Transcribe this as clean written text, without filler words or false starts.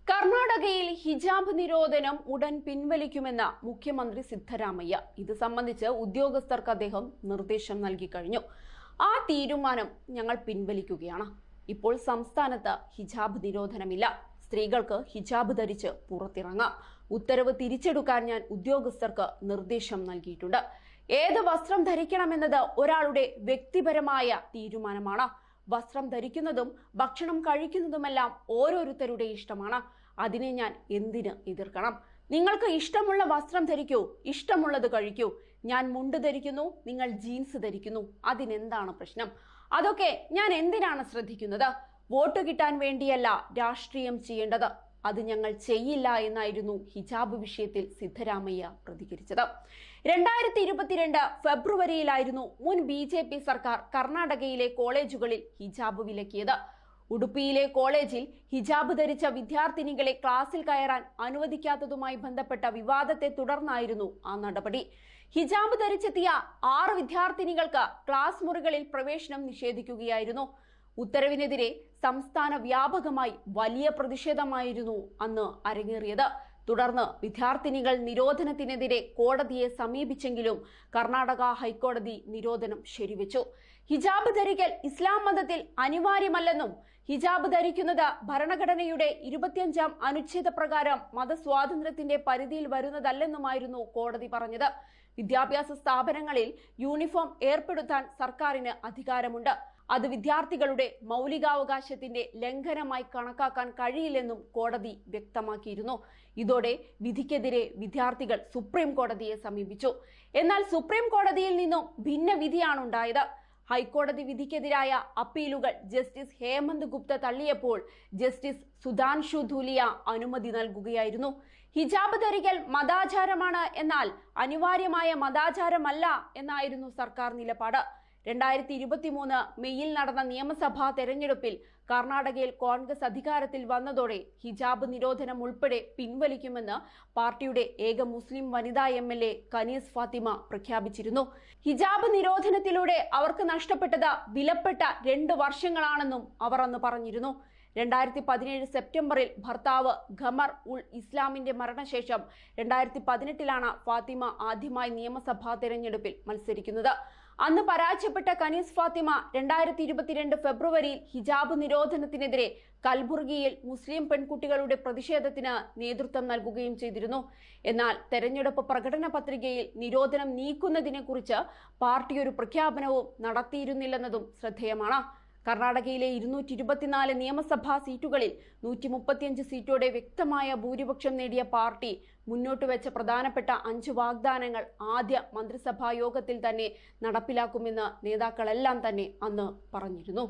കർണാടകയിൽ ഹിജാബ് നിരോധനം ഉടൻ പിൻവലിക്കുമെന്ന് മുഖ്യമന്ത്രി സിദ്ധരാമയ്യ. ഇത് സംബന്ധിച്ച് ഉദ്യോഗസ്ഥർക്ക് അദ്ദേഹം നിർദ്ദേശം നൽകി കഴിഞ്ഞു. ആ തീരുമാനം ഞങ്ങൾ പിൻവലിക്കുകയാണ്. ഇപ്പോൾ സംസ്ഥാനത്ത് ഹിജാബ് നിരോധനമില്ല. സ്ത്രീകൾക്ക് ഹിജാബ് ധരിച്ച് പുറത്തിറങ്ങാം. ഉത്തരവ് തിരിച്ചെടുക്കാൻ ഞാൻ ഉദ്യോഗസ്ഥർക്ക് നിർദ്ദേശം നൽകിയിട്ടുണ്ട്. ഏത് വസ്ത്രം ധരിക്കണമെന്നത് ഒരാളുടെ വ്യക്തിപരമായ തീരുമാനമാണ്. വസ്ത്രം ധരിക്കുന്നതും ഭക്ഷണം കഴിക്കുന്നതുമെല്ലാം ഓരോരുത്തരുടെ ഇഷ്ടമാണ്. അതിനെ ഞാൻ എന്തിന് എതിർക്കണം? നിങ്ങൾക്ക് ഇഷ്ടമുള്ള വസ്ത്രം ധരിക്കൂ, ഇഷ്ടമുള്ളത് കഴിക്കൂ. ഞാൻ മുണ്ട് ധരിക്കുന്നു, നിങ്ങൾ ജീൻസ് ധരിക്കുന്നു. അതിനെന്താണ് പ്രശ്നം? അതൊക്കെ ഞാൻ എന്തിനാണ് ശ്രദ്ധിക്കുന്നത്? വോട്ട് കിട്ടാൻ വേണ്ടിയല്ല രാഷ്ട്രീയം ചെയ്യേണ്ടത്. അത് ഞങ്ങൾ ചെയ്യില്ല എന്നായിരുന്നു ഹിജാബ് വിഷയത്തിൽ സിദ്ധരാമയ്യ പ്രതികരിച്ചത്. 2022 ഫെബ്രുവരിയിലായിരുന്നു മുൻ BJP സർക്കാർ കർണാടകയിലെ കോളേജുകളിൽ ഹിജാബ് വിലക്കിയത്. ഉടുപ്പിയിലെ കോളേജിൽ ഹിജാബ് ധരിച്ച വിദ്യാർത്ഥിനികളെ ക്ലാസ്സിൽ കയറാൻ അനുവദിക്കാത്തതുമായി ബന്ധപ്പെട്ട വിവാദത്തെ തുടർന്നായിരുന്നു ആ നടപടി. ഹിജാബ് ധരിച്ചെത്തിയ 6 വിദ്യാർത്ഥിനികൾക്ക് ക്ലാസ് മുറികളിൽ പ്രവേശനം നിഷേധിക്കുകയായിരുന്നു. ഉത്തരവിനെതിരെ സംസ്ഥാന വ്യാപകമായി വലിയ പ്രതിഷേധമായിരുന്നു അന്ന് അരങ്ങേറിയത്. തുടർന്ന് വിദ്യാർത്ഥിനികൾ നിരോധനത്തിനെതിരെ കോടതിയെ സമീപിച്ചെങ്കിലും കർണാടക ഹൈക്കോടതി നിരോധനം ശരിവെച്ചു. ഹിജാബ് ധരിക്കൽ ഇസ്ലാം മതത്തിൽ അനിവാര്യമല്ലെന്നും ഹിജാബ് ധരിക്കുന്നത് ഭരണഘടനയുടെ 25-ാം അനുച്ഛേദ പ്രകാരം മതസ്വാതന്ത്ര്യത്തിന്റെ പരിധിയിൽ വരുന്നതല്ലെന്നുമായിരുന്നു കോടതി പറഞ്ഞത്. വിദ്യാഭ്യാസ സ്ഥാപനങ്ങളിൽ യൂണിഫോം ഏർപ്പെടുത്താൻ സർക്കാരിന് അധികാരമുണ്ട്. അത് വിദ്യാർത്ഥികളുടെ മൗലികാവകാശത്തിന്റെ ലംഘനമായി കണക്കാക്കാൻ കഴിയില്ലെന്നും കോടതി വ്യക്തമാക്കിയിരുന്നു. ഇതോടെ വിധിക്കെതിരെ വിദ്യാർത്ഥികൾ സുപ്രീം കോടതിയെ സമീപിച്ചു. എന്നാൽ സുപ്രീം കോടതിയിൽ നിന്നും ഭിന്ന വിധിയാണുണ്ടായത്. ഹൈക്കോടതി വിധിക്കെതിരായ അപ്പീലുകൾ ജസ്റ്റിസ് ഹേമന്ത് ഗുപ്ത തള്ളിയപ്പോൾ ജസ്റ്റിസ് സുധാൻഷു ധൂലിയ അനുമതി നൽകുകയായിരുന്നു. ഹിജാബ് ധരിക്കൽ മതാചാരമാണ്, എന്നാൽ അനിവാര്യമായ മതാചാരമല്ല എന്നായിരുന്നു സർക്കാർ നിലപാട്. 2023 മെയ്യിൽ നടന്ന നിയമസഭാ തെരഞ്ഞെടുപ്പിൽ കർണാടകയിൽ കോൺഗ്രസ് അധികാരത്തിൽ വന്നതോടെ ഹിജാബ് നിരോധനം ഉൾപ്പെടെ പിൻവലിക്കുമെന്ന് പാർട്ടിയുടെ ഏക മുസ്ലിം വനിതാ MLA കനീസ് ഫാത്തിമ പ്രഖ്യാപിച്ചിരുന്നു. ഹിജാബ് നിരോധനത്തിലൂടെ അവർക്ക് നഷ്ടപ്പെട്ടത് വിലപ്പെട്ട 2 വർഷങ്ങളാണെന്നും അവർ അന്ന് പറഞ്ഞിരുന്നു. 2017 സെപ്റ്റംബറിൽ ഭർത്താവ് ഖമർ ഉൾ ഇസ്ലാമിന്റെ മരണശേഷം 2018 ഫാത്തിമ ആദ്യമായി നിയമസഭാ തെരഞ്ഞെടുപ്പിൽ മത്സരിക്കുന്നത്. അന്ന് പരാജയപ്പെട്ട കനീസ് ഫാത്തിമ 2022 ഫെബ്രുവരിയിൽ ഹിജാബ് നിരോധനത്തിനെതിരെ കൽബുർഗിയിൽ മുസ്ലിം പെൺകുട്ടികളുടെ പ്രതിഷേധത്തിന് നേതൃത്വം നൽകുകയും ചെയ്തിരുന്നു. എന്നാൽ തെരഞ്ഞെടുപ്പ് പ്രകടന പത്രികയിൽ നിരോധനം നീക്കുന്നതിനെ കുറിച്ച് പാർട്ടി ഒരു പ്രഖ്യാപനവും നടത്തിയിരുന്നില്ലെന്നതും ശ്രദ്ധേയമാണ്. കർണാടകയിലെ 224 നിയമസഭാ സീറ്റുകളിൽ 135 സീറ്റോടെ വ്യക്തമായ ഭൂരിപക്ഷം നേടിയ പാർട്ടി മുന്നോട്ട് വെച്ച പ്രധാനപ്പെട്ട 5 വാഗ്ദാനങ്ങൾ ആദ്യ മന്ത്രിസഭാ യോഗത്തിൽ തന്നെ നടപ്പിലാക്കുമെന്ന് നേതാക്കളെല്ലാം തന്നെ അന്ന് പറഞ്ഞിരുന്നു.